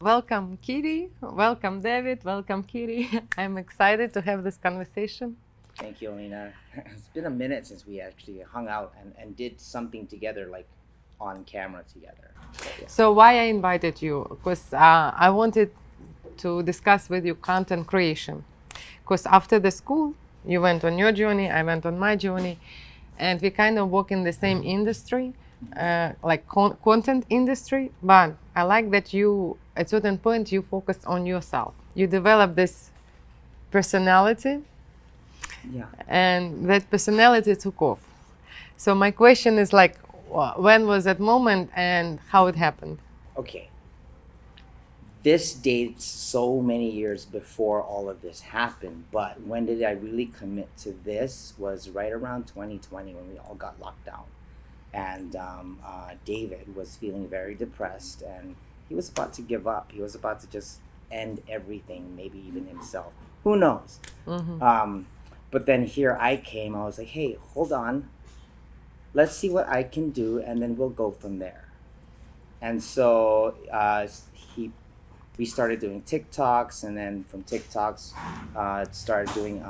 Welcome, Kitty. Welcome, David. Welcome, Kitty. I'm excited to have this conversation. Thank you, Olena. It's been a minute since we actually hung out and did something together, like on camera together. So yeah. So, why I invited you? Because I wanted to discuss with you content creation. Because after the school, you went on your journey, I went on my journey, and we kind of work in the same industry, like content industry. But I like that you, at certain point, you focused on yourself. You developed this personality, Yeah. and that personality took off. So my question is like, when was that moment and how it happened? Okay. This dates so many years before all of this happened, but when did I really commit to this was right around 2020 when we all got locked down. And David was feeling very depressed and he was about to give up. He was about to just end everything, maybe even himself. Who knows? Mm-hmm. But then here I came. I was like, hey, hold on. Let's see what I can do, and then we'll go from there. And so he, we started doing TikToks, and then from TikToks, started doing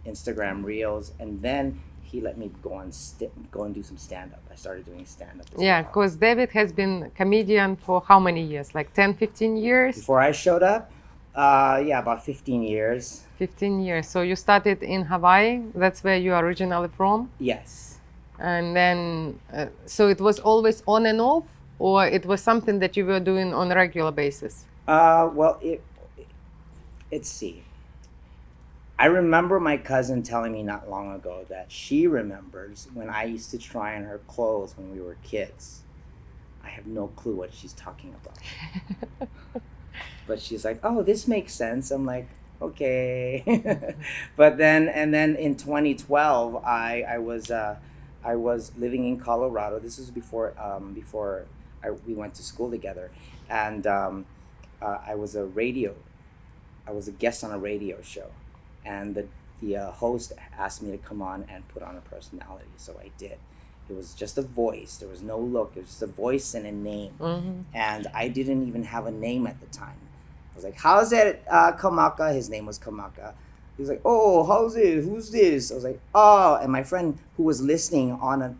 Instagram Reels, and then he let me go and do some stand up. I started doing stand up as Yeah, well. because David has been comedian for how many years? Like 10, 15 years? Before I showed up, yeah, about 15 years. 15 years. So you started in Hawaii. That's where you are originally from. Yes. And then, so it was always on and off, or it was something that you were doing on a regular basis? Well, let's see. I remember my cousin telling me not long ago that she remembers when I used to try on her clothes when we were kids. I have no clue what she's talking about. But she's like, "Oh, this makes sense." I'm like, "Okay." But then in 2012, I was living in Colorado. This was before we went to school together, and I was I was a guest on a radio show, and the host asked me to come on and put on a personality, so I did. It was just a voice. There was no look. It was just a voice and a name, Mm-hmm. and I didn't even have a name at the time. I was like, "How's it, Kamaka?" His name was Kamaka. He was like, "Oh, how's it? Who's this?" I was like, "Oh," and my friend who was listening on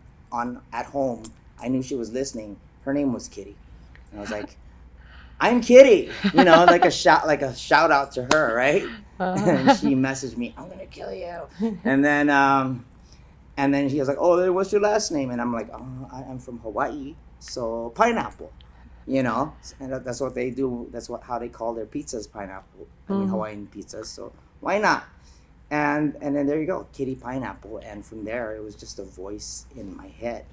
at home, I knew she was listening. Her name was Kitty, and I was like, I'm Kitty, like a shout out to her, right? And she messaged me, I'm gonna kill you. And then he was like, oh, what's your last name? And I'm like, oh, I'm from Hawaii, so pineapple, and that's what they do. That's how they call their pizzas, pineapple. I mean Hawaiian pizzas. So why not? And then there you go, Kitty Pineapple. And from there, it was just a voice in my head.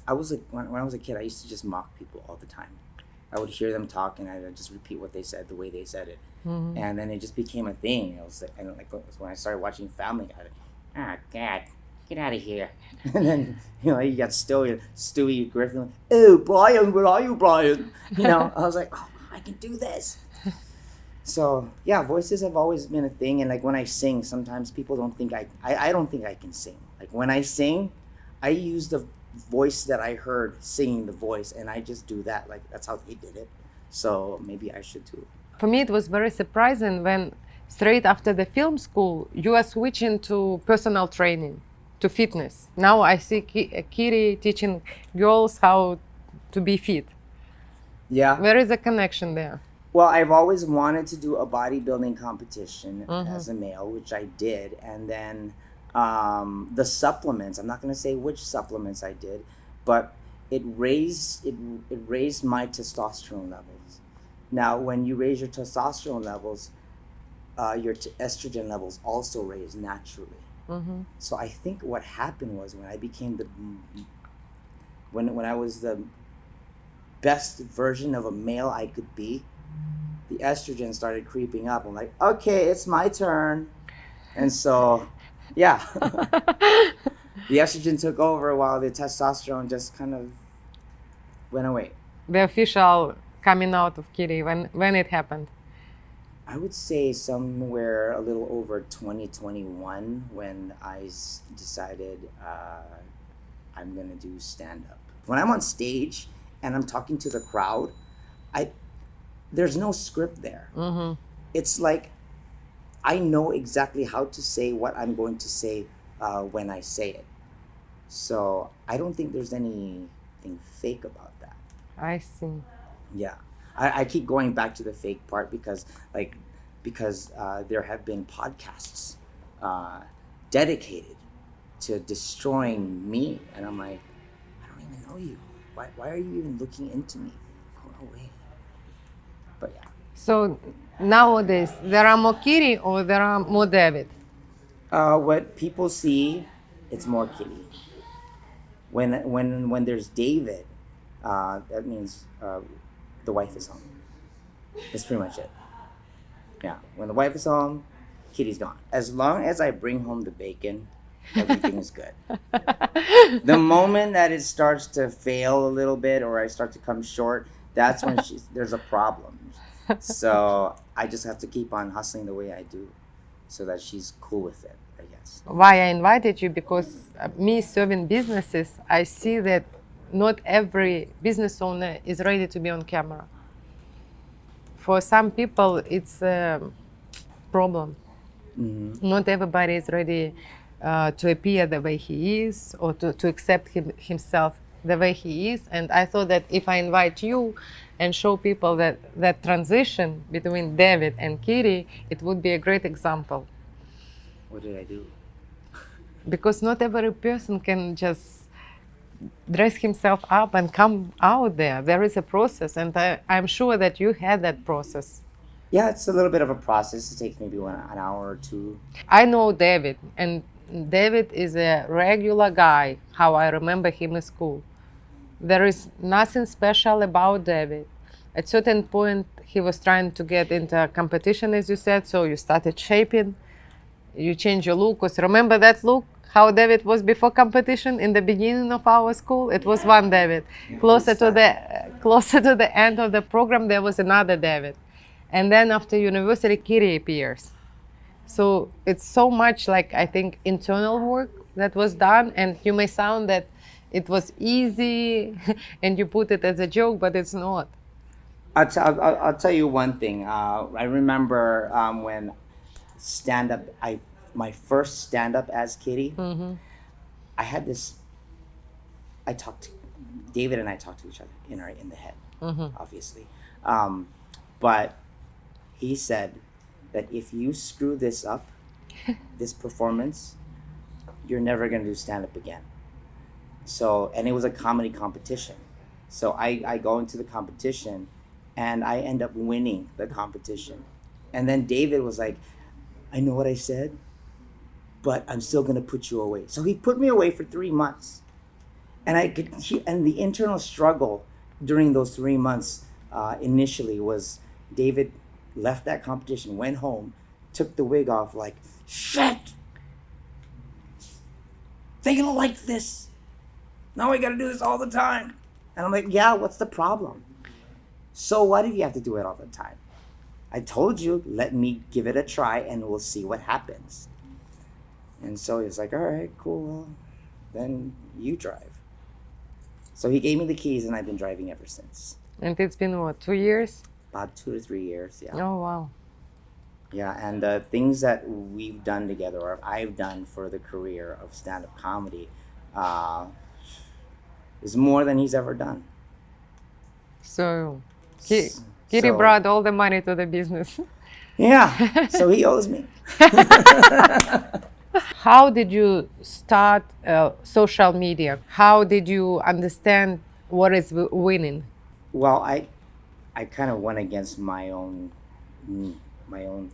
I was like, when I was a kid, I used to just mock people all the time. I would hear them talk and I would just repeat what they said the way they said it, and then it just became a thing. It was like, and like when I started watching Family Guy, ah, God, get out of here. And then you got Stewie Griffin. Oh, Brian, where are you, Brian? I was like, oh, I can do this. So yeah, voices have always been a thing, and like when I sing, sometimes people don't think I don't think I can sing. Like when I sing, I use the voice that I heard singing the voice, and I just do that. Like that's how they did it. So maybe I should too. For me, it was very surprising when straight after the film school, you are switching to personal training, to fitness. Now I see Kiri teaching girls how to be fit. Yeah. Where is the connection there? Well, I've always wanted to do a bodybuilding competition as a male, which I did, and then the supplements. I'm not going to say which supplements I did, but it raised my testosterone levels. Now, when you raise your testosterone levels, your estrogen levels also raise naturally. So I think what happened was when I became when I was the best version of a male I could be, the estrogen started creeping up. I'm like, okay, it's my turn. And so, yeah, the estrogen took over while the testosterone just kind of went away. The official coming out of Kiri, when it happened? I would say somewhere a little over 2021 when I decided I'm going to do stand up. When I'm on stage and I'm talking to the crowd, I there's no script there. It's like I know exactly how to say what I'm going to say when I say it. So I don't think there's anything fake about that. I see. Yeah, I keep going back to the fake part because there have been podcasts dedicated to destroying me, and I'm like, I don't even know you. Why are you even looking into me? Go away. But yeah. So nowadays, there are more Kiri or there are more David? What people see, it's more Kitty. When there's David, that means the wife is home. That's pretty much it. Yeah, when the wife is home, Kitty's gone. As long as I bring home the bacon, everything is good. The moment that it starts to fail a little bit or I start to come short, that's when there's a problem. So I just have to keep on hustling the way I do so that she's cool with it, I guess. Why I invited you, because me serving businesses, I see that not every business owner is ready to be on camera. For some people, it's a problem. Not everybody is ready to appear the way he is or to accept himself the way he is. And I thought that if I invite you and show people that transition between David and Kiri, it would be a great example. What did I do? Because not every person can just dress himself up and come out there. There is a process, and I'm sure that you had that process. Yeah, it's a little bit of a process. It takes maybe an hour or two. I know David, and David is a regular guy, how I remember him in school. There is nothing special about David. At certain point, he was trying to get into a competition, as you said, so you started shaping, you changed your look. Because remember that look, how David was before competition in the beginning of our school? It was one David. Closer to the end of the program, there was another David. And then after university, Kiri appears. So it's so much like, I think, internal work that was done. And you may sound that it was easy and you put it as a joke, but it's not. I'll tell you one thing. I remember when my first stand-up as Kitty, I had this, David and I talked to each other in the head, obviously. But he said that if you screw this up, this performance, you're never going to do stand-up again. So, and it was a comedy competition. So I go into the competition and I end up winning the competition. And then David was like, I know what I said, but I'm still going to put you away. So he put me away for 3 months. And and the internal struggle during those 3 months initially was David left that competition, went home, took the wig off like, shit, they don't like this. Now I got to do this all the time. And I'm like, yeah, what's the problem? So what if you have to do it all the time? I told you, let me give it a try and we'll see what happens. And so he was like, all right, cool, well, then you drive. So he gave me the keys and I've been driving ever since. And it's been what, 2 years? About 2 to 3 years, yeah. Oh, wow. Yeah, and the things that we've done together, or I've done for the career of stand-up comedy, is more than he's ever done. So, Kiri brought all the money to the business. Yeah, so he owes me. How did you start social media? How did you understand what is winning? Well, I kind of went against my own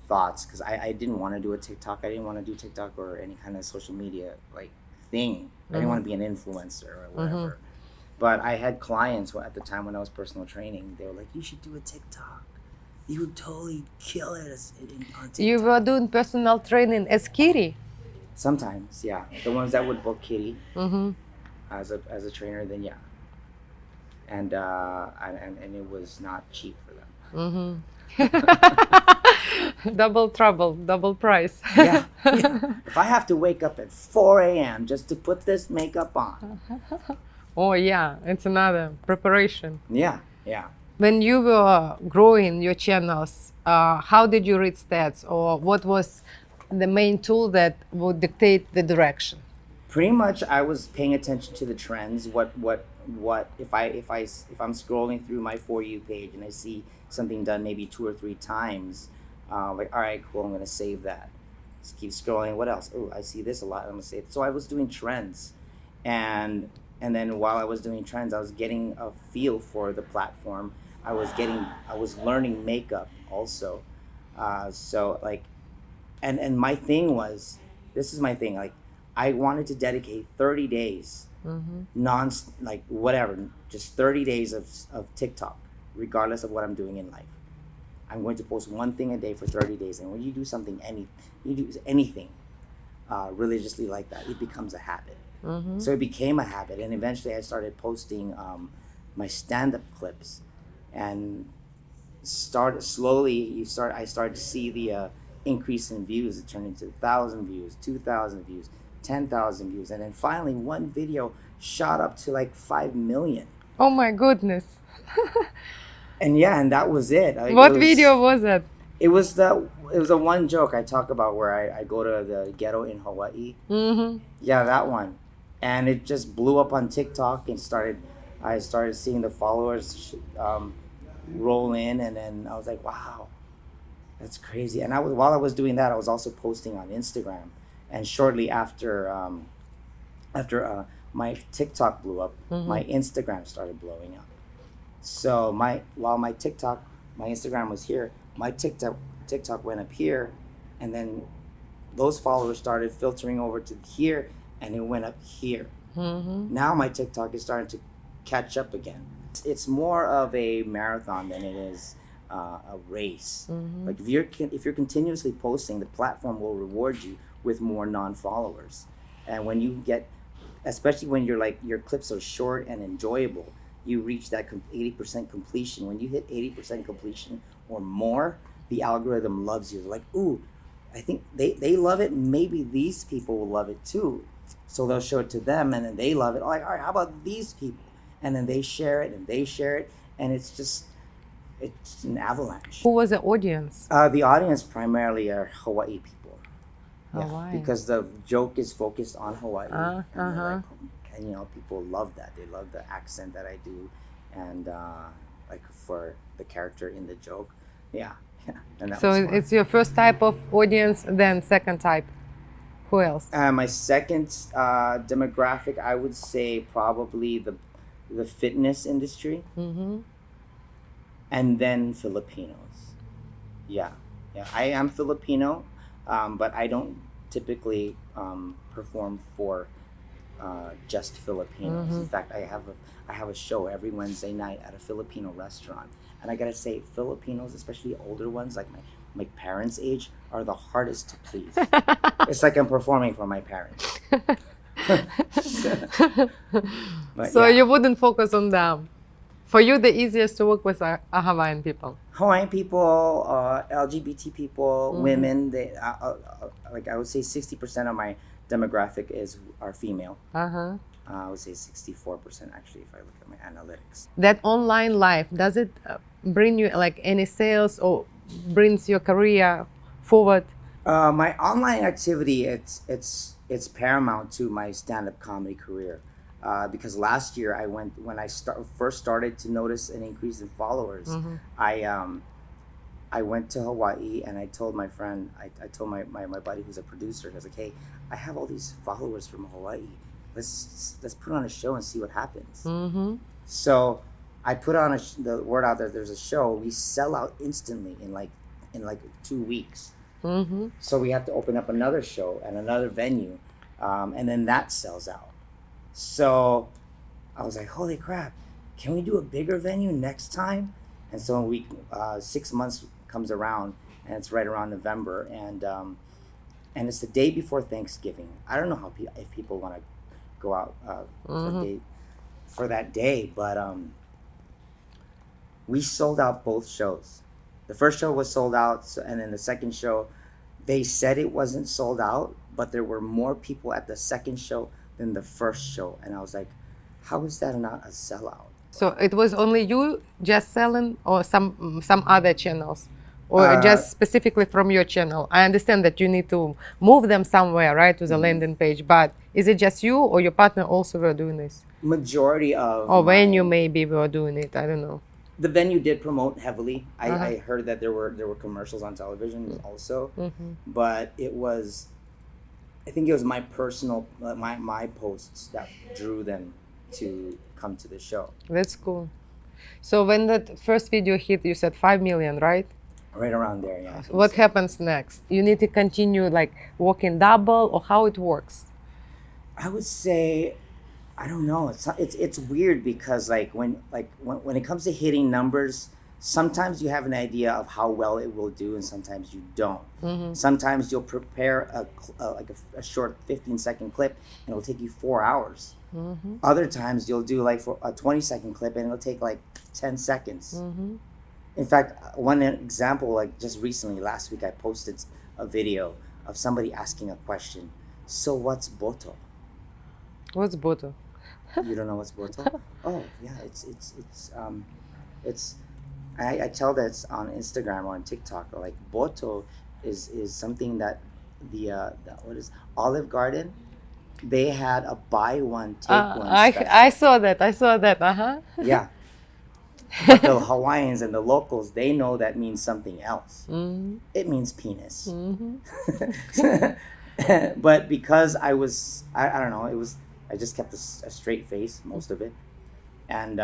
thoughts because I didn't want to do a TikTok. I didn't want to do TikTok or any kind of social media like thing. I didn't want to be an influencer or whatever. But I had clients at the time when I was personal training. They were like, "You should do a TikTok. You would totally kill it on TikTok." You were doing personal training as Kiri? Sometimes, yeah. The ones that would book Kitty as a trainer, then yeah. And it was not cheap for them. Double trouble, double price. Yeah. If I have to wake up at 4 a.m. just to put this makeup on. Oh yeah, it's another preparation. Yeah. When you were growing your channels, how did you read stats, or what was the main tool that would dictate the direction? Pretty much, I was paying attention to the trends. What if I'm scrolling through my For You page and I see something done maybe 2 or 3 times, like, all right, cool, I'm gonna save that. Just keep scrolling. What else? Oh, I see this a lot. I'm gonna save it. So I was doing trends, and and then while I was doing trends, I was getting a feel for the platform. I was learning makeup also. So like, and my thing was, this is my thing, like, I wanted to dedicate 30 days non like whatever, just 30 days of TikTok, regardless of what I'm doing in life. I'm going to post one thing a day for 30 days. And when you do you do anything religiously like that, it becomes a habit. So it became a habit, and eventually I started posting my stand-up clips, and start slowly. I started to see the increase in views. It turned into 1,000 views, 2,000 views, 10,000 views, and then finally one video shot up to like 5 million. Oh my goodness. And yeah, and that was it. What video was it? It was a one joke I talk about where I go to the ghetto in Hawaii. Yeah, that one. And it just blew up on TikTok, and I started seeing the followers roll in, and then I was like, wow, that's crazy. And while I was doing that, I was also posting on Instagram. And shortly after my TikTok blew up, my Instagram started blowing up. So while my Instagram was here, my TikTok went up here, and then those followers started filtering over to here, and it went up here. Now my TikTok is starting to catch up again. It's more of a marathon than it is a race. Like if you're continuously posting, the platform will reward you with more non-followers. And when you get, especially when your clips are short and enjoyable, you reach that 80% completion. When you hit 80% completion or more, the algorithm loves you. They're like, ooh, I think they love it. Maybe these people will love it too. So they'll show it to them, and then they love it. Like, all right, how about these people? And then they share it, and they share it, and it's an avalanche. Who was the audience? The audience primarily are Hawaii people. Hawaii. Because the joke is focused on Hawaii. And you know, people love that. They love the accent that I do, and like for the character in the joke. Yeah. And so it's your first type of audience, then second type. Who else? My second demographic, I would say probably the fitness industry, and then Filipinos. Yeah. I am Filipino, but I don't typically perform for just Filipinos. In fact, I have a show every Wednesday night at a Filipino restaurant, and I gotta say, Filipinos, especially older ones, like my parents' age, are the hardest to please. It's like I'm performing for my parents. So you wouldn't focus on them. For you, the easiest to work with are Hawaiian people. Hawaiian people, LGBT people, women. They like I would say 60% of my demographic are female. I would say 64% actually if I look at my analytics. That online life, does it bring you like any sales or brings your career forward? My online activity, it's paramount to my stand-up comedy career. Because last year when I first started to notice an increase in followers, I went to Hawaii, and I told my friend, I told my buddy who's a producer, I was like, hey, I have all these followers from Hawaii. Let's put on a show and see what happens. So I put on the word out there. There's a show. We sell out instantly in like 2 weeks. So we have to open up another show and another venue, and then that sells out. So I was like, holy crap, can we do a bigger venue next time? And so 6 months comes around, and it's right around November, and it's the day before Thanksgiving. I don't know if people want to go out for that day, but we sold out both shows. The first show was sold out, and then the second show, they said it wasn't sold out, but there were more people at the second show than the first show. And I was like, how is that not a sellout? So it was only you just selling, or some other channels, or Uh, just specifically from your channel? I understand that you need to move them somewhere, right, to the landing page. But is it just you, or your partner also were doing this, Majority of or when you my maybe were doing it? I don't know. the venue did promote heavily. Uh-huh. I heard that there were commercials on television also, Mm-hmm. but it was, I think it was my personal my posts that drew them to come to the show. That's cool. So when that first video hit, you said 5 million, right? Right around there, yeah. I think What so. happens next? You need to continue like working double, or how it works? I would say, I don't know. It's weird because when it comes to hitting numbers, sometimes you have an idea of how well it will do, and sometimes you don't. Mm-hmm. Sometimes you'll prepare a short 15-second clip, and it'll take you 4 hours. Mm-hmm. Other times you'll do like for a 20-second clip, and it'll take like 10 seconds. Mm-hmm. In fact, one example, like just recently, last week, I posted a video of somebody asking a question. So what's boto? What's Boto? You don't know what's boto? Oh yeah, it's I tell that on Instagram or on TikTok. Like boto is something that the what is Olive Garden. They had a buy one take one I special. saw that. I saw that. Uh-huh. Yeah, but the Hawaiians and the locals, they know that means something else. Mm-hmm. It means penis. Mm-hmm. But because I don't know, I just kept a straight face most of it, and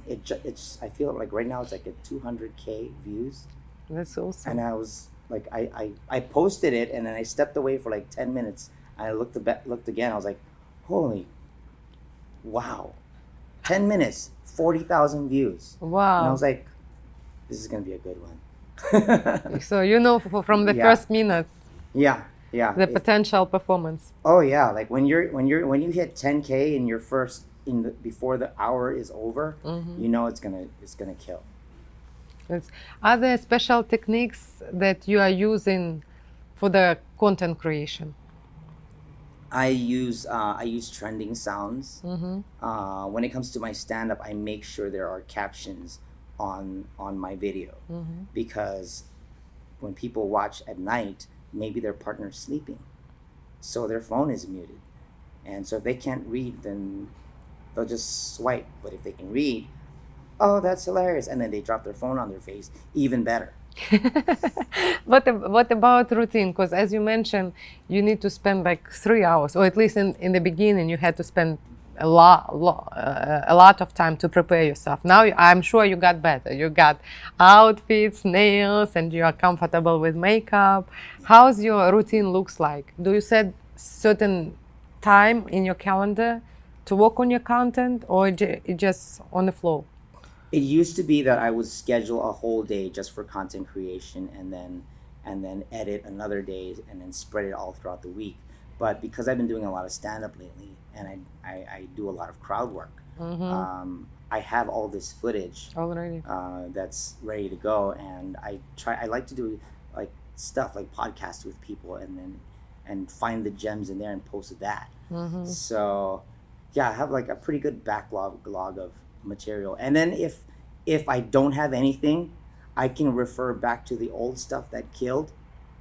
it's I feel like right now it's like at 200K views, That's and awesome. I was like I posted it, and then I stepped away for like 10 minutes. I looked again. I was like, holy, wow, 10 minutes, 40,000 views, and I Wow. was like, this is gonna be a good one. So you know from the Yeah. first minutes Yeah, yeah. the potential performance. Oh yeah, like when you hit 10K in your first before the hour is over, Mm-hmm. you know it's gonna kill. Are there special techniques that you are using for the content creation? I use trending sounds. Mm-hmm. When it comes to my stand up, I make sure there are captions on my video, Mm-hmm. because when people watch at night, maybe their partner's sleeping, so their phone is muted, and so if they can't read, then they'll just swipe. But if they can read, oh, that's hilarious, and then they drop their phone on their face, even better. What about routine? Because as you mentioned, you need to spend like 3 hours, or at least in the beginning, you had to spend a lot of time to prepare yourself. Now I'm sure you got better. You got outfits, nails, and you are comfortable with makeup. How's your routine looks like? Do you set certain time in your calendar to work on your content, or it just on the flow? It used to be that I would schedule a whole day just for content creation, and then edit another day, and then spread it all throughout the week. But because I've been doing a lot of stand up lately, and I do a lot of crowd work, I have all this footage Already. that's ready to go, and I like to do like stuff like podcasts with people, and find the gems in there and post that. So yeah, I have like a pretty good backlog of material, and then if I don't have anything, I can refer back to the old stuff that killed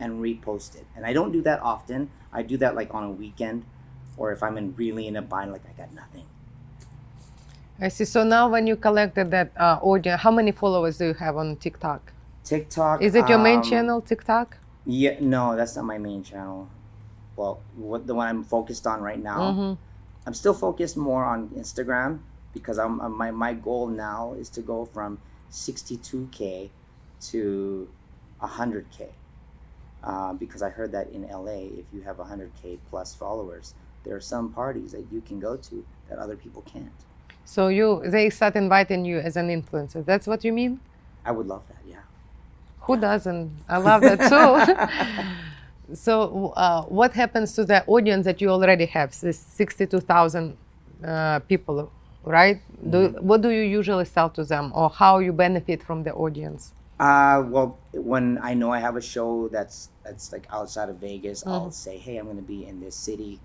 and repost it. And I don't do that often. I do that like on a weekend, or if I'm really in a bind, like I got nothing. I see. So now, when you collected that audience, how many followers do you have on TikTok? TikTok. Is it your main channel, TikTok? Yeah, no, that's not my main channel. Well, the one I'm focused on right now. I'm still focused more on Instagram, because my goal now is to go from 62K to 100K. Because I heard that in LA, if you have 100K plus followers, there are some parties that you can go to that other people can't. So they start inviting you as an influencer. That's what you mean? I would love that, yeah. Who doesn't? I love that too. So what happens to the audience that you already have? This 62,000 people, right? What do you usually sell to them, or how you benefit from the audience? Well, when I know I have a show that's like outside of Vegas, I'll say, hey, I'm going to be in this city.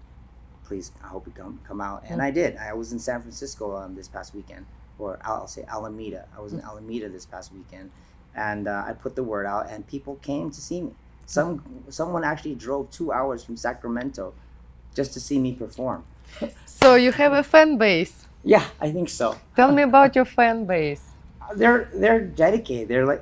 Please, I hope you come out. And I did. I was in San Francisco this past weekend. or I'll say Alameda. I was in Alameda this past weekend, and I put the word out, and people came to see me. Someone actually drove 2 hours from Sacramento just to see me perform. So you have a fan base. Yeah, I think so. Tell me about your fan base. They're dedicated. They're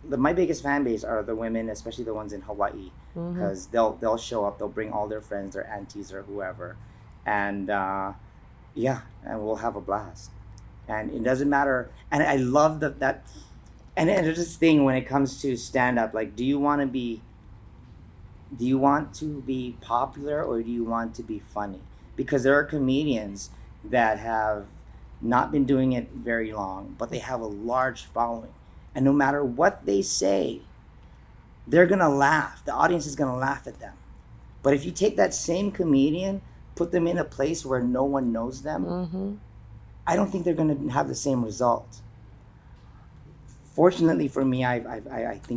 my biggest fan base are the women, especially the ones in Hawaii, because they'll show up. They'll bring all their friends, their aunties or whoever, and yeah, and we'll have a blast. And it doesn't matter. And I love that. And there's this thing when it comes to stand up. Like, do you want to be popular or do you want to be funny? Because there are comedians that have not been doing it very long, but they have a large following. And no matter what they say, they're going to laugh. The audience is going to laugh at them. But if you take that same comedian, put them in a place where no one knows them, I don't think they're going to have the same result. Fortunately for me, I'm in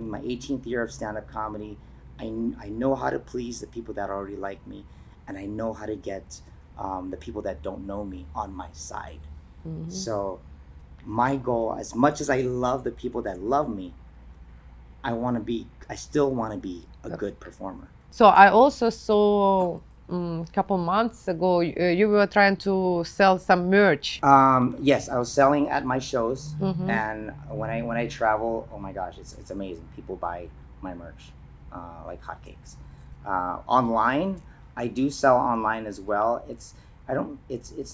my 18th year of stand-up comedy. I know how to please the people that already like me, and I know how to get the people that don't know me on my side. So my goal, as much as I love the people that love me, I still want to be a good performer. So I also saw a couple months ago you were trying to sell some merch. Yes, I was selling at my shows, and when I travel, oh my gosh, it's amazing. People buy my merch like hotcakes. Online, I do sell online as well. It's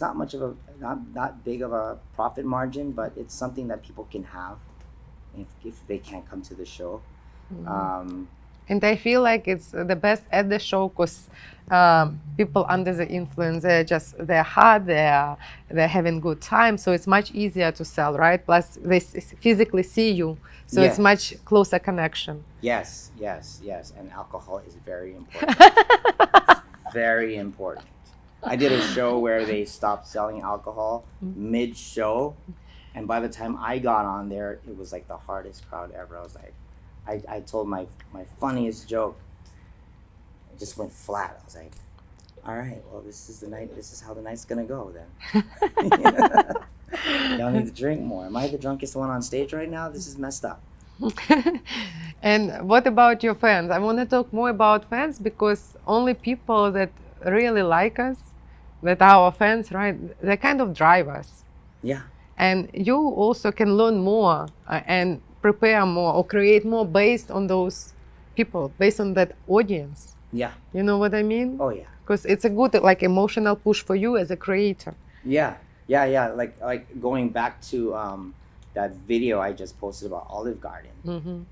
not much of a not big of a profit margin, but it's something that people can have if they can't come to the show. And I feel like it's the best at the show because people under the influence, they're hot, they're having good time, so it's much easier to sell, right? Plus they physically see you, so it's much closer connection. Yes, and alcohol is very important. Very important. I did a show where they stopped selling alcohol mid-show, and by the time I got on there, it was like the hardest crowd ever. I was like, I told my funniest joke. It just went flat. I was like, all right, well, this is the night. This is how the night's gonna go then. Y'all need to drink more. Am I the drunkest one on stage right now? This is messed up. And what about your fans? I want to talk more about fans because only people that really like us, that are our fans, right? They kind of drive us. Yeah. And you also can learn more and prepare more or create more based on those people, based on that audience. Yeah. You know what I mean? Oh yeah. Because it's a good like emotional push for you as a creator. Yeah. Like going back to that video I just posted about Olive Garden.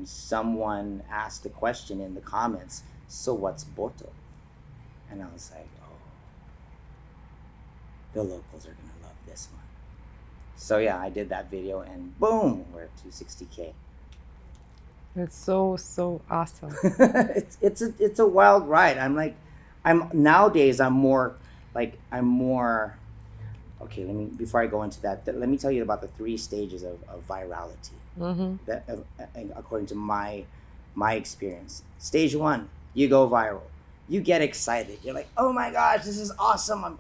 Someone asked the question in the comments, so what's Boto? And I was like, oh, the locals are gonna love this one. So yeah, I did that video and boom, we're at 260K. It's so awesome. it's a wild ride. Nowadays I'm more okay. Before I go into that, let me tell you about the 3 stages of virality. That according to my experience. Stage 1, you go viral. You get excited. You're like, oh my gosh, this is awesome.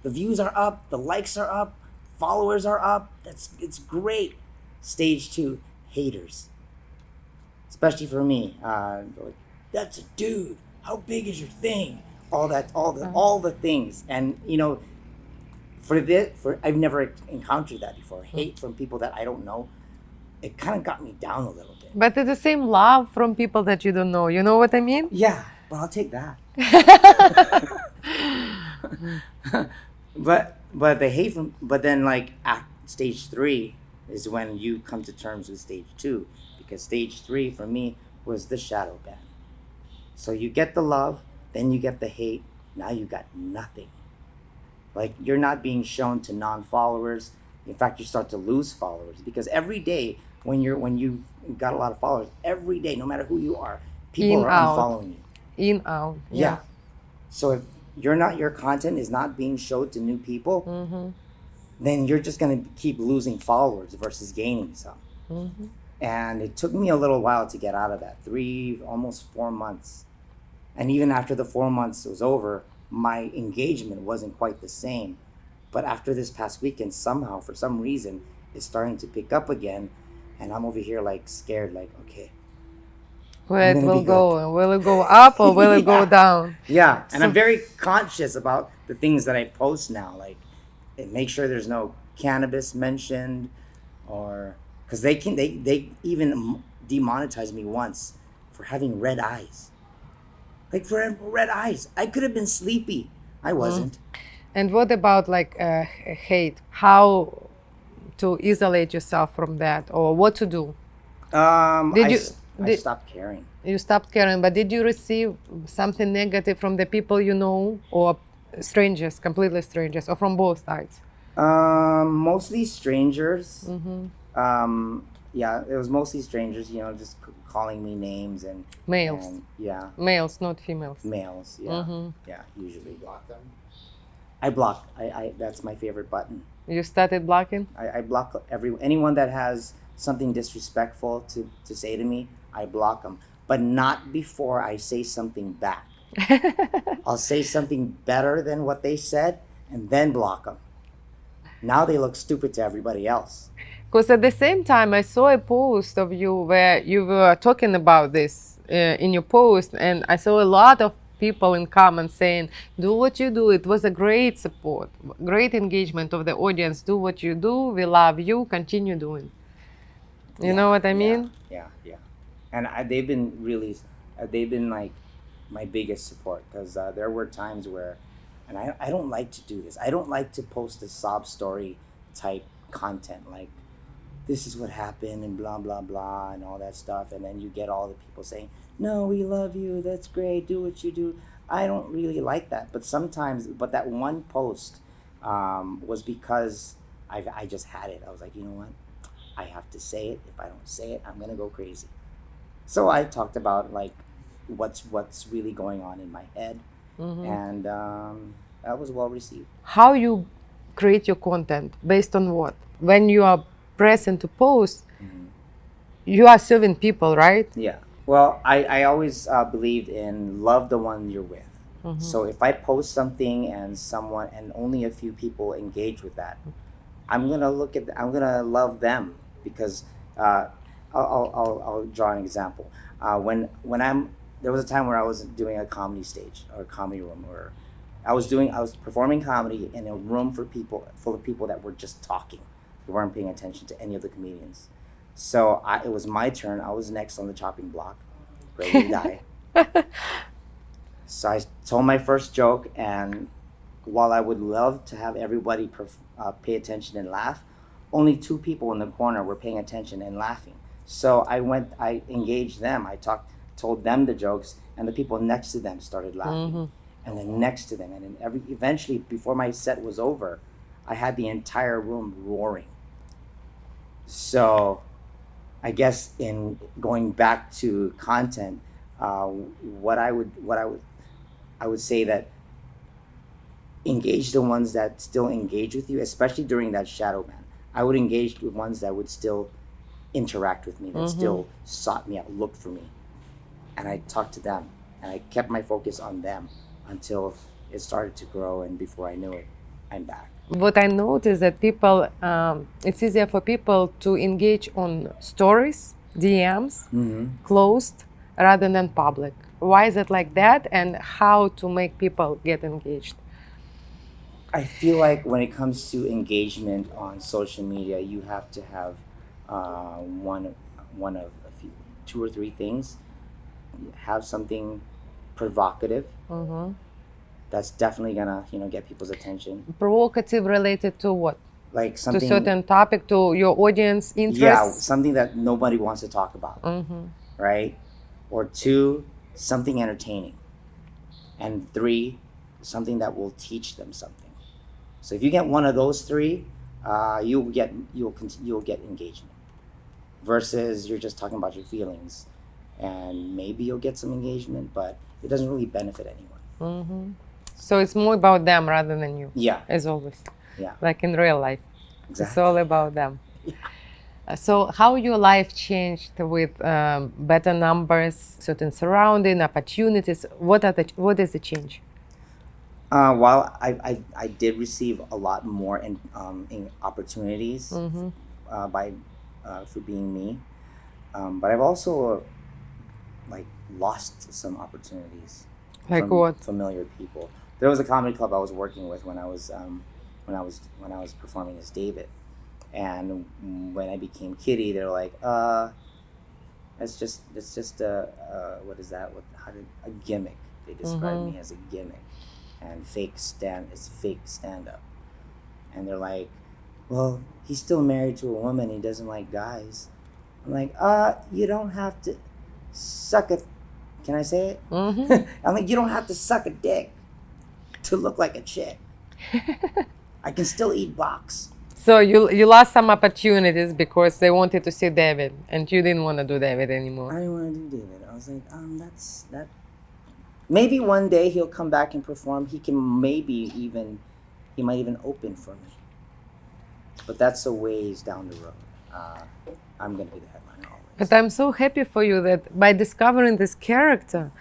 The views are up, the likes are up, followers are up. It's great. Stage 2, haters. Especially for me, like, that's a dude. How big is your thing? All the things, and I've never encountered that before. Hate from people that I don't know. It kind of got me down a little bit. But it's the same love from people that you don't know. You know what I mean? Yeah, but I'll take that. but the hate but then like at stage 3 is when you come to terms with stage 2, because stage 3 for me was the shadow ban. So you get the love, then you get the hate, now you got nothing. Like, you're not being shown to non-followers. In fact, you start to lose followers, because every day when you got a lot of followers, every day, no matter who you are, people are unfollowing you. Out. Yeah. So if your content is not being showed to new people, then you're just gonna keep losing followers versus gaining some. And it took me a little while to get out of that, almost 4 months. And even after the 4 months was over, my engagement wasn't quite the same. But after this past weekend, somehow, for some reason, it's starting to pick up again. And I'm over here like scared, like, okay, Where I'm it gonna be will good. go? Will it go up or will it go Yeah. down? Yeah. And I'm So, very conscious about the things that I post now. Like, and make sure there's no cannabis mentioned, or because they even demonetized me once for having red eyes. Like, for red eyes, I could have been sleepy. I wasn't. and what about like hate? How to isolate yourself from that, or what to do? Did you I did stopped caring. you stopped caring? But did you receive something negative from the people you know, or strangers, completely strangers, or from both sides? Mostly strangers. Yeah, it was mostly strangers. Just calling me names Males, and yeah, males, not females. males. Yeah, yeah. Usually, Block them. I block. I that's my favorite button. You started blocking. I block anyone that has something disrespectful to say to me. I block them, but not before I say something back. I'll say something better than what they said, and then block them. Now they look stupid to everybody else. Because at the same time, I saw a post of you where you were talking about this in your post, and I saw a lot of people in comments saying, "Do what you do." It was a great support, great engagement of the audience. Do what you do. We love you. Continue doing. You know what I mean? Yeah. And they've been really, they've been like my biggest support, because there were times where, and I don't like to do this. I don't like to post a sob story type content, like, this is what happened and blah, blah, blah, and all that stuff. And then you get all the people saying, no, we love you. That's great. Do what you do. I don't really like that. But sometimes, but that one post was because I just had it. I was like, you know what? I have to say it. If I don't say it, I'm going to go crazy. So I talked about like what's really going on in my head. And that was well received. How you create your content based on what? When you are pressing to post, you are serving people, right? Yeah. Well, I always believed in love the one you're with. So if I post something and someone and only a few people engage with that, I'm gonna love them, because I'll draw an example. When there was a time where I was doing a comedy stage or a comedy room, where I was performing comedy in a room full of people that were just talking. They weren't paying attention to any of the comedians. So it was my turn. I was next on the chopping block, ready to die. So I told my first joke, and while I would love to have everybody pay attention and laugh, only two people in the corner were paying attention and laughing. So I engaged them. Told them the jokes, and the people next to them started laughing, and then next to them, and then eventually, before my set was over, I had the entire room roaring. So, I guess in going back to content, I would say that engage the ones that still engage with you, especially during that shadow ban. I would engage with ones that would still interact with me, that still sought me out, looked for me. And I talked to them, and I kept my focus on them until it started to grow, and before I knew it, I'm back. What I noticed that people, it's easier for people to engage on stories, DMs, closed, rather than public. Why is it like that, and how to make people get engaged? I feel like when it comes to engagement on social media, you have to have one of a few, two or three things. Have something provocative. That's definitely gonna get people's attention. Provocative related to what? Like To something, certain topic, to your audience yeah, interests? something that nobody wants to talk about, right? Or two, something entertaining, and three, something that will teach them something. So if you get one of those three, you'll get engagement. Versus you're just talking about your feelings, and maybe you'll get some engagement, but it doesn't really benefit anyone. So it's more about them rather than you, Yeah, as always, yeah, like in real life. It's exactly. all about them. So how your life changed with better numbers, certain surrounding, opportunities? What is the change? While I did receive a lot more in opportunities by for being me, but I've also like lost some opportunities Like from what? familiar people. There was a comedy club I was working with when I was performing as David, and when I became Kitty, they're like, it's just a what is that? A gimmick? They described me as a gimmick, and it's fake stand up, and they're like, well, he's still married to a woman. He doesn't like guys. I'm like, you don't have to suck a. Can I say it? I'm like, you don't have to suck a dick to look like a chick. I can still eat box. So you lost some opportunities because they wanted to see David, and you didn't want to do David anymore. I didn't want to do David. I was like, that's that. Maybe one day he'll come back and perform. He might even open for me. But that's a ways down the road. I'm gonna be the headliner always. But I'm so happy for you that by discovering this character,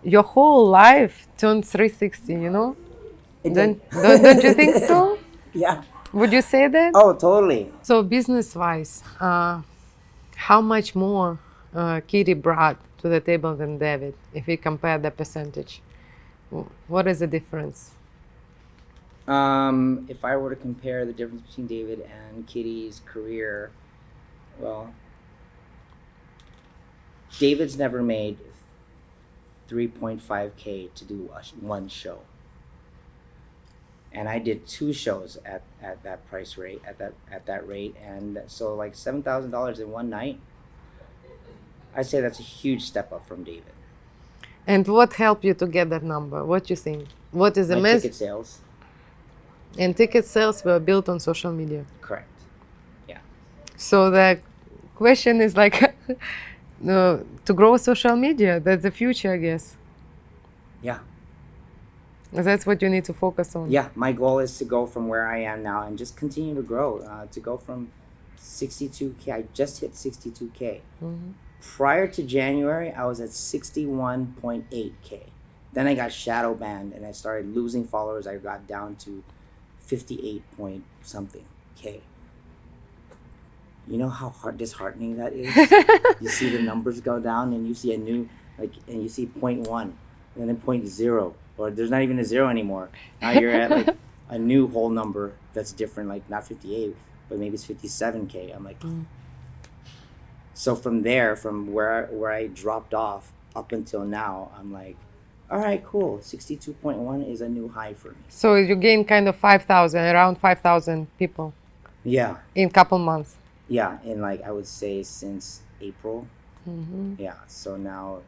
your whole life turned 360. You know? Don't you think so? Yeah. Would you say that? Oh, totally. So business-wise, how much more Kitty brought to the table than David, if we compare the percentage? What is the difference? If I were to compare the difference between David and Kitty's career, well, David's never made 3.5K to do one show. And I did 2 shows at that price rate, at that rate, and so like $7,000 in one night. I'd say that's a huge step up from David. And what helped you to get that number? What do you think? What is the My ticket sales. And ticket sales were built on social media. Correct. Yeah. So the question is like, to grow social media, that's the future, I guess. Yeah. That's what you need to focus on. Yeah, my goal is to go from where I am now and just continue to grow, to go from 62K. I just hit 62K. Prior to January, I was at 61.8K. Then I got shadow banned and I started losing followers. I got down to 58 point something K. You know how disheartening that is? You see the numbers go down and you see a new, and you see 0.1 and then 0.0. Or there's not even a 0 anymore. Now you're at like a new whole number that's different, like not 58, but maybe it's 57K. I'm like, so from there, from where I dropped off up until now, I'm like, all right, cool. 62.1 is a new high for me. So you gained kind of 5,000, around 5,000 people. Yeah. In a couple months. Yeah, in like I would say since April. Yeah, so now.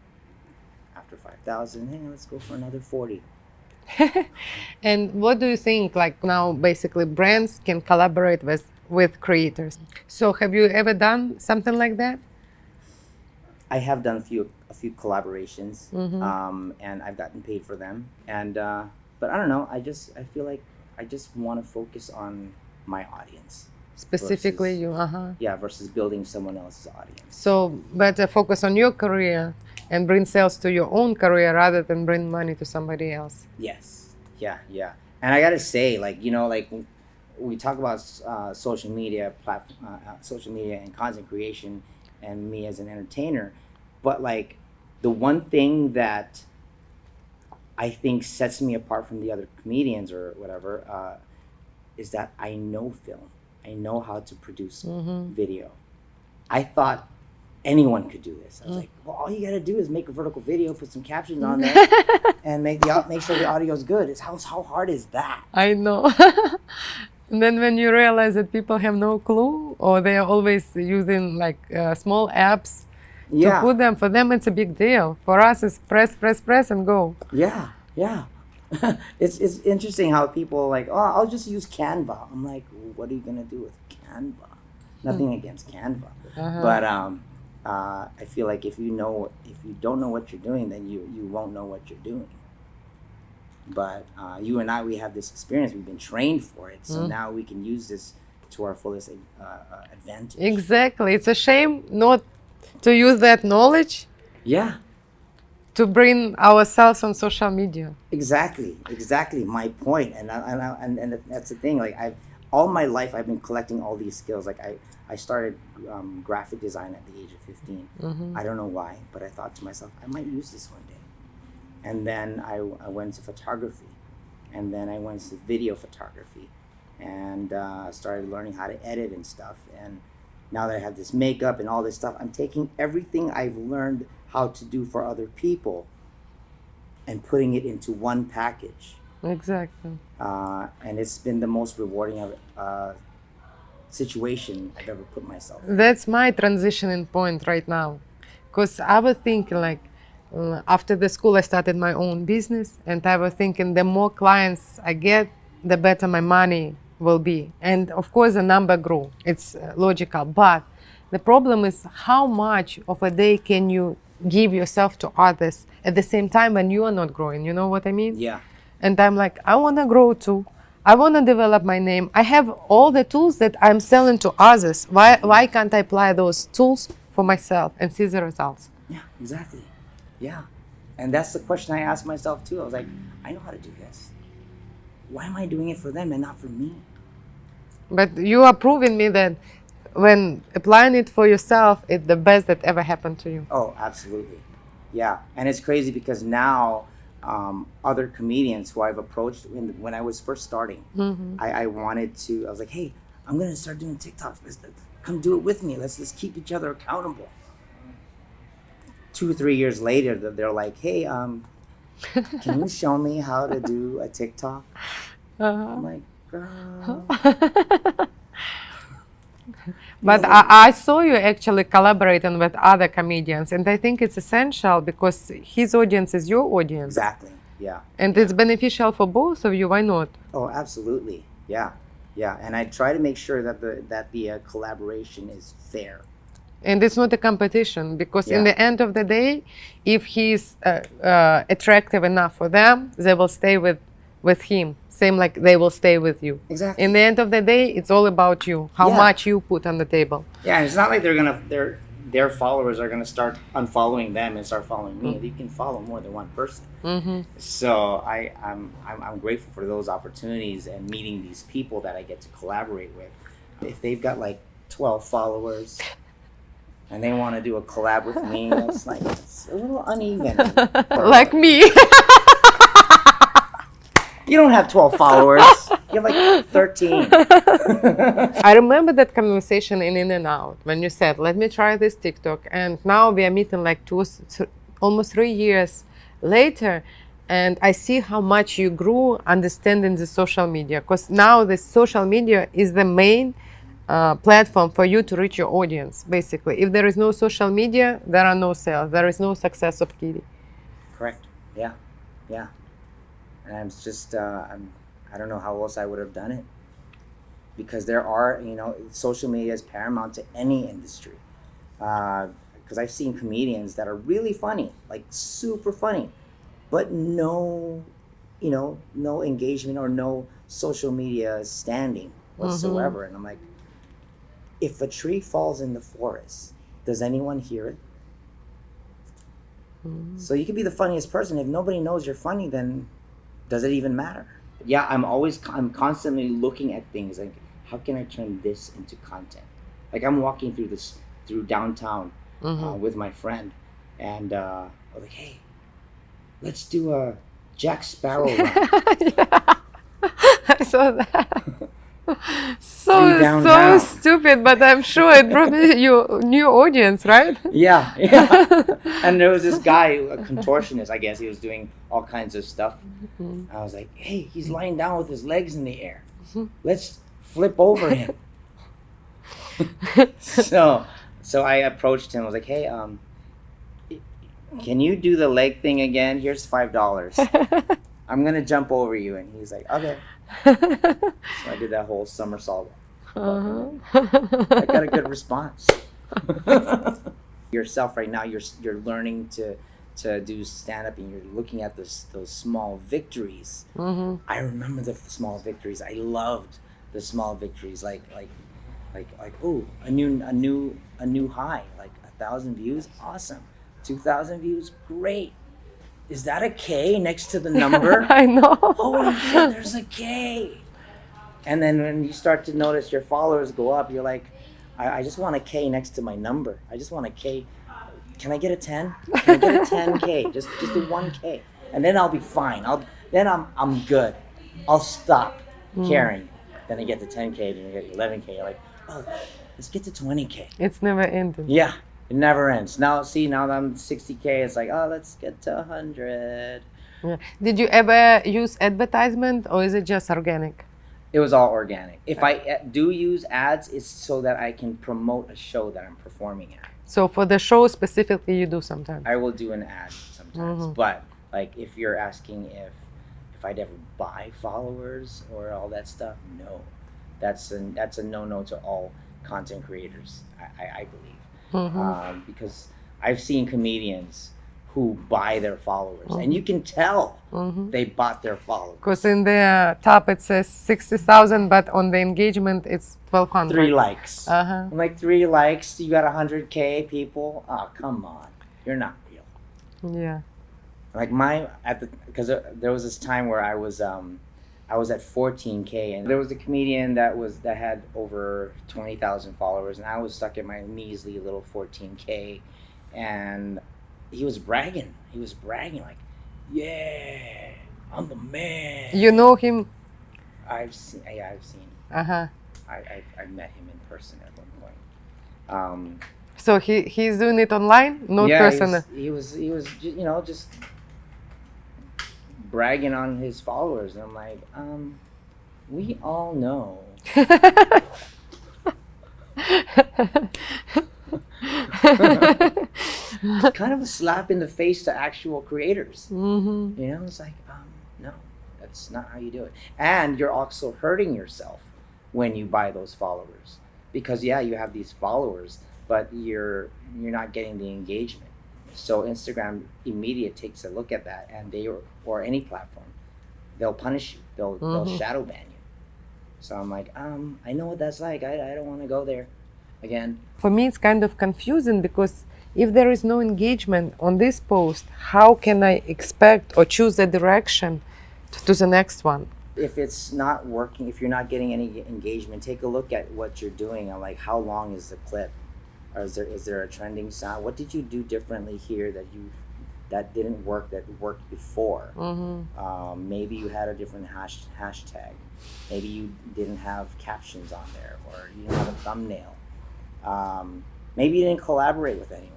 After 5,000, hey, let's go for another 40. And what do you think? Like now, basically, brands can collaborate with creators. So, have you ever done something like that? I have done a few collaborations, and I've gotten paid for them. And but I don't know. I feel like I just want to focus on my audience. Specifically, versus building someone else's audience. So better focus on your career and bring sales to your own career rather than bring money to somebody else. Yes. Yeah. And I gotta say, like, you know, like we talk about social media and content creation and me as an entertainer, but like the one thing that I think sets me apart from the other comedians or whatever is that I know film. I know how to produce video. I thought anyone could do this. I was like, well, all you gotta do is make a vertical video, put some captions on there, and make sure the audio is good. How hard is that? I know. And then when you realize that people have no clue, or they are always using like small apps to put them, for them it's a big deal. For us, it's press, and go. Yeah. It's interesting how people are like, oh, I'll just use Canva. I'm like, what are you gonna do with Canva? Nothing against Canva, but I feel like if you don't know what you're doing, then you won't know what you're doing. But you and I, we have this experience. We've been trained for it, so now we can use this to our fullest advantage. Exactly. It's a shame not to use that knowledge. Yeah. to bring ourselves on social media. Exactly my point. And that's the thing. Like all my life I've been collecting all these skills. Like I started graphic design at the age of 15. I don't know why, but I thought to myself, I might use this one day. And then I went to photography, and then I went to video photography, and started learning how to edit and stuff. And now that I have this makeup and all this stuff, I'm taking everything I've learned how to do for other people and putting it into one package. Exactly. And it's been the most rewarding situation I've ever put myself in. That's my transitioning point right now, because I was thinking like after the school I started my own business, and I was thinking the more clients I get, the better my money will be, and of course the number grew. It's logical, but the problem is how much of a day can you give yourself to others at the same time when you are not growing. You know what I mean? Yeah. And I'm like, I want to grow too. I want to develop my name. I have all the tools that I'm selling to others. Why can't I apply those tools for myself and see the results? Yeah, exactly. Yeah. And that's the question I asked myself too. I was like, I know how to do this. Why am I doing it for them and not for me? But you are proving me that when applying it for yourself, it's the best that ever happened to you. Oh, absolutely. Yeah. And it's crazy because now other comedians who I've approached when I was first starting, I wanted to, I was like, hey, I'm going to start doing TikToks. Come do it with me. Let's keep each other accountable. 2 or 3 years later, they're like, hey, can you show me how to do a TikTok? I'm like, girl. But I saw you actually collaborating with other comedians, and I think it's essential because his audience is your audience. Exactly. Yeah. And it's beneficial for both of you. Why not? Oh, absolutely. Yeah. Yeah. And I try to make sure that the collaboration is fair. And it's not a competition because in Yeah. the end of the day, if he's attractive enough for them, they will stay with him. Same like they will stay with you. Exactly. In the end of the day, it's all about you, how Yeah. much you put on the table. Yeah, and it's not like their followers are gonna start unfollowing them and start following me. You can follow more than one person. So I'm grateful for those opportunities and meeting these people that I get to collaborate with. If they've got like 12 followers and they want to do a collab with me, it's like it's a little uneven. Like me. You don't have 12 followers. You have like 13. I remember that conversation in In-N-Out when you said, let me try this TikTok. And now we are meeting like almost 3 years later. And I see how much you grew understanding the social media. Because now the social media is the main platform for you to reach your audience, basically. If there is no social media, there are no sales. There is no success of Kitty. Correct. Yeah. Yeah. And I'm just, I don't know how else I would have done it. Because there are, social media is paramount to any industry. Because I've seen comedians that are really funny, like super funny, but no engagement or no social media standing whatsoever. And I'm like, if a tree falls in the forest, does anyone hear it? So you could be the funniest person. If nobody knows you're funny, then does it even matter? Yeah, I'm constantly looking at things like, how can I turn this into content? Like I'm walking through downtown with my friend, and I was like, hey, let's do a Jack Sparrow run. Yeah. I saw that. So stupid, but I'm sure it brought you new audience, right? Yeah. And there was this guy, a contortionist, I guess. He was doing all kinds of stuff. I was like, hey, he's lying down with his legs in the air. Let's flip over him. So I approached him. I was like, hey, can you do the leg thing again? Here's $5. I'm gonna jump over you. And he's like, okay. So I did that whole somersault. I got a good response. Yourself right now, you're learning to do stand-up, and you're looking at those small victories. I remember the small victories. I loved the small victories, like oh, a new high, like 1,000 views, awesome. 2,000 views, great. is that a K next to the number? I know. Holy shit, there's a K. And then when you start to notice your followers go up, you're like, I just want a K next to my number. I just want a K. Can I get a 10? Can I get a 10K? Just a 1K. And then I'll be fine. I'm good. I'll stop caring. Then I get to 10K, then I get 11K. You're like, oh, let's get to 20K. It's never ending. Yeah, it never ends. Now that I'm 60K, it's like, oh, let's get to 100. Yeah. Did you ever use advertisement, or is it just organic? It was all organic. If I do use ads, it's so that I can promote a show that I'm performing at. So for the show specifically, you do sometimes. I will do an ad sometimes, but like if you're asking if I'd ever buy followers or all that stuff, no, that's a no to all content creators. I believe, because I've seen comedians who buy their followers, and you can tell they bought their followers. Because in the top it says 60,000, but on the engagement it's 1,200. 3 likes. I'm like, 3 likes, you got 100K people. Oh, come on, you're not real. Yeah. Like because there was this time where I was at 14K, and there was a comedian that had over 20,000 followers, and I was stuck at my measly little 14K, and he was bragging like, yeah, I'm the man. You know him? I've seen. Uh-huh. I met him in person at one point. So he's doing it online, not personal. He was just bragging on his followers, and I'm like, we all know. Kind of a slap in the face to actual creators. It's like, no, that's not how you do it. And you're also hurting yourself when you buy those followers, because you have these followers, but you're not getting the engagement. So Instagram immediate takes a look at that, and or any platform, they'll punish you. They'll shadow ban you. So I'm like, I know what that's like. I don't want to go there again. For me, it's kind of confusing, because if there is no engagement on this post, how can I expect or choose a direction to the next one? If it's not working, if you're not getting any engagement, take a look at what you're doing, and like, how long is the clip? Or is there a trending sound? What did you do differently here that didn't work, that worked before? Maybe you had a different hashtag. Maybe you didn't have captions on there, or you didn't have a thumbnail. Maybe you didn't collaborate with anyone.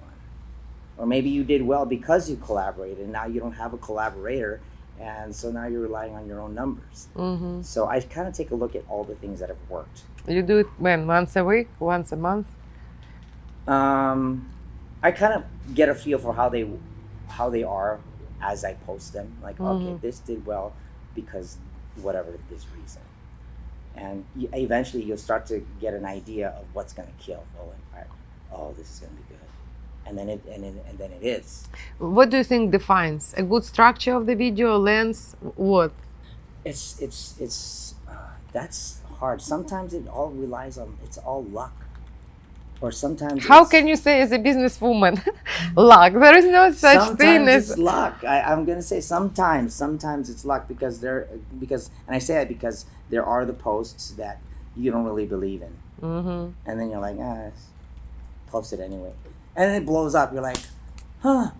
Or maybe you did well because you collaborated, and now you don't have a collaborator, and so now you're relying on your own numbers. So I kind of take a look at all the things that have worked. You do it when? Once a week? Once a month? I kind of get a feel for how they are as I post them. Like, okay, this did well because whatever this reason. And eventually you'll start to get an idea of what's going to kill. Oh, this is going to be good. And then it is. What do you think defines a good structure of the video, lens? What? It's that's hard. Sometimes it all relies on, it's all luck. Or sometimes how can you say as a businesswoman luck? There is no such thing as it's luck. I'm gonna say sometimes it's luck, because and I say that because there are the posts that you don't really believe in, and then you're like, post it anyway, and then it blows up. You're like, huh.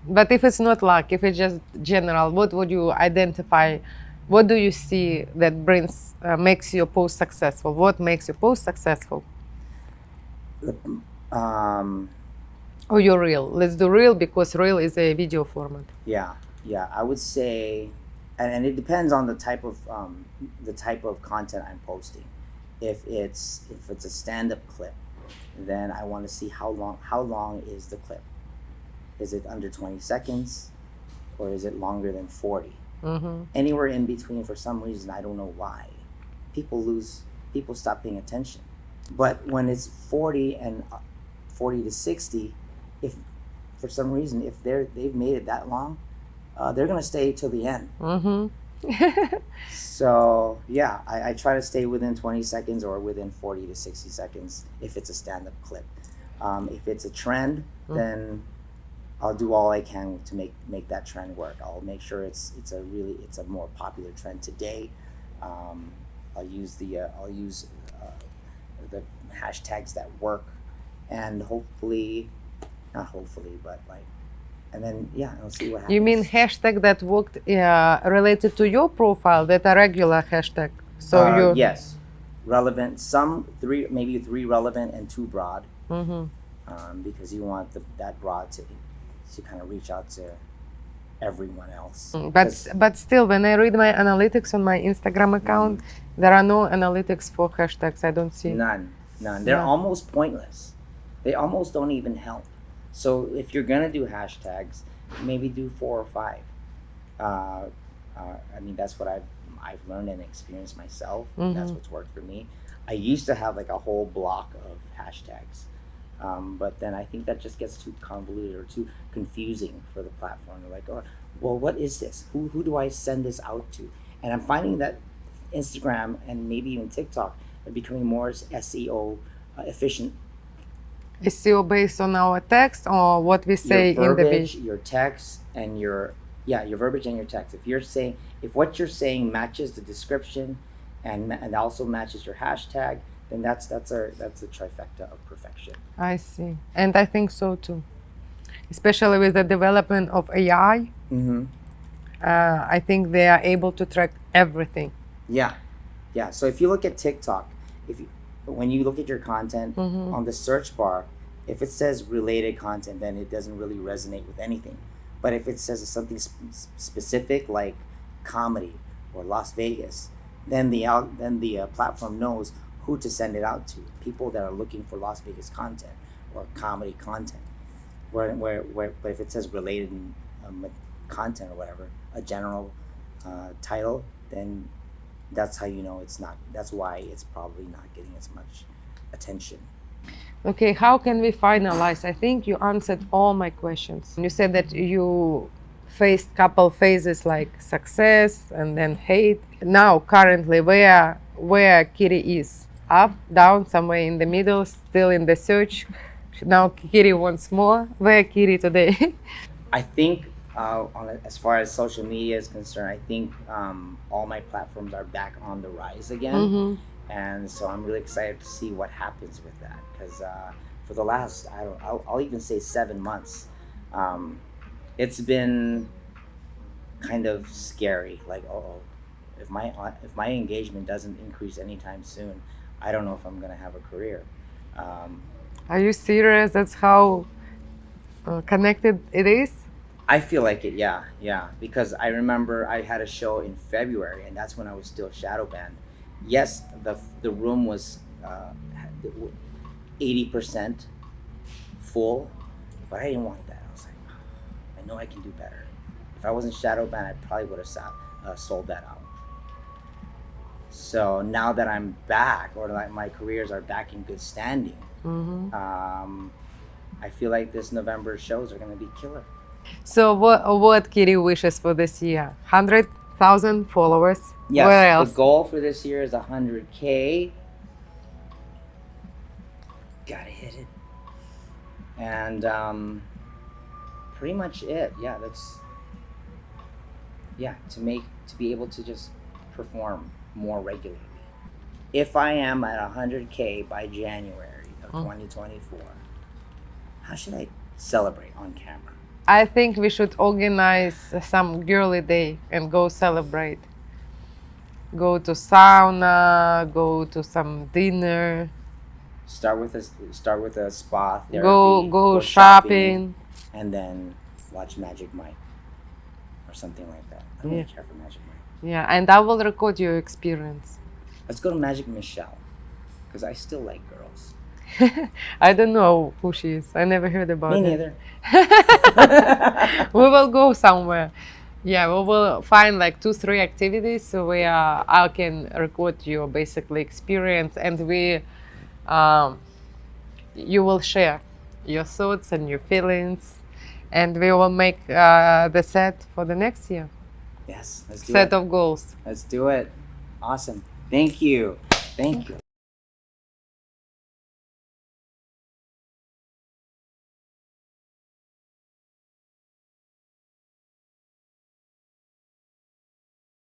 But if it's not luck, if it's just general, what would you identify? What do you see that makes your post successful? What makes your post successful? Or your reel. Let's do reel, because reel is a video format. Yeah. I would say, and it depends on the type of content I'm posting. If it's a stand-up clip, then I want to see how long is the clip. Is it under 20 seconds, or is it longer than 40? Anywhere in between, for some reason, I don't know why. People stop paying attention. But when it's 40 to 60, if for some reason, if they've made it that long, they're gonna stay till the end. So I try to stay within 20 seconds or within 40 to 60 seconds if it's a stand-up clip. If it's a trend, then I'll do all I can to make that trend work. I'll make sure it's a more popular trend today. I'll use the hashtags that work, and hopefully, not hopefully, but like, and then yeah, I'll see what happens. You mean hashtag that worked related to your profile, that are regular hashtag? So you yes, relevant. Maybe three relevant and two broad. Because you want that broad to kind of reach out to everyone else. But still, when I read my analytics on my Instagram account, there are no analytics for hashtags. I don't see none. They're almost pointless. They almost don't even help. So if you're gonna do hashtags, maybe do 4 or 5. I mean, that's what I've learned and experienced myself. That's what's worked for me. I used to have like a whole block of hashtags. But then I think that just gets too convoluted or too confusing for the platform. They're like, oh, well, what is this? Who do I send this out to? And I'm finding that Instagram and maybe even TikTok are becoming more SEO efficient. SEO based on our text or what we say Your verbiage, in the your text, and your verbiage and your text. If what you're saying matches the description and also matches your hashtag, then that's a trifecta of perfection. I see, and I think so too, especially with the development of AI. I think they are able to track everything. Yeah. So if you look at TikTok, when you look at your content on the search bar, if it says related content, then it doesn't really resonate with anything. But if it says something specific like comedy or Las Vegas, then the platform knows who to send it out to. People that are looking for Las Vegas content or comedy content. But if it says related content or whatever, a general title, then that's how you know it's not. That's why it's probably not getting as much attention. Okay, how can we finalize? I think you answered all my questions. You said that you faced couple phases like success and then hate. Now, currently, where Kitty is? Up, down, somewhere in the middle, still in the search. Now Kitty wants more. Where Kitty today? I think as far as social media is concerned, I think all my platforms are back on the rise again. And so I'm really excited to see what happens with that, because for the last, I'll even say 7 months, it's been kind of scary. Like, if my engagement doesn't increase anytime soon, I don't know if I'm gonna have a career. Are you serious? That's how connected it is? I feel like it, yeah, because I remember I had a show in February, and that's when I was still shadow banned. Yes, the room was 80% full, but I didn't want that. I was like, I know I can do better. If I wasn't shadow banned, I probably would have sold that out. So now that I'm back, or like my careers are back in good standing, I feel like this November shows are going to be killer. So what Kitty wishes for this year? 100,000 followers. Yes, where else? The goal for this year is 100K. Gotta hit it. And pretty much it. Yeah, to be able to just perform more regularly. If I am at 100K by January of 2024, how should I celebrate on camera? I think we should organize some girly day and go celebrate. Go to sauna, go to some dinner. Start with a spa therapy. Go shopping, and then watch Magic Mike or something like that. I don't really care for Magic Mike. Yeah, and I will record your experience. Let's go to Magic Michelle, because I still like girls. I don't know who she is. I never heard about her. Me neither. We will go somewhere. Yeah, we will find like 2-3 activities where I can record your basically experience, and you will share your thoughts and your feelings, and we will make the set for the next year. Yes, let's do Set it. of goals. Let's do it. Awesome. Thank you.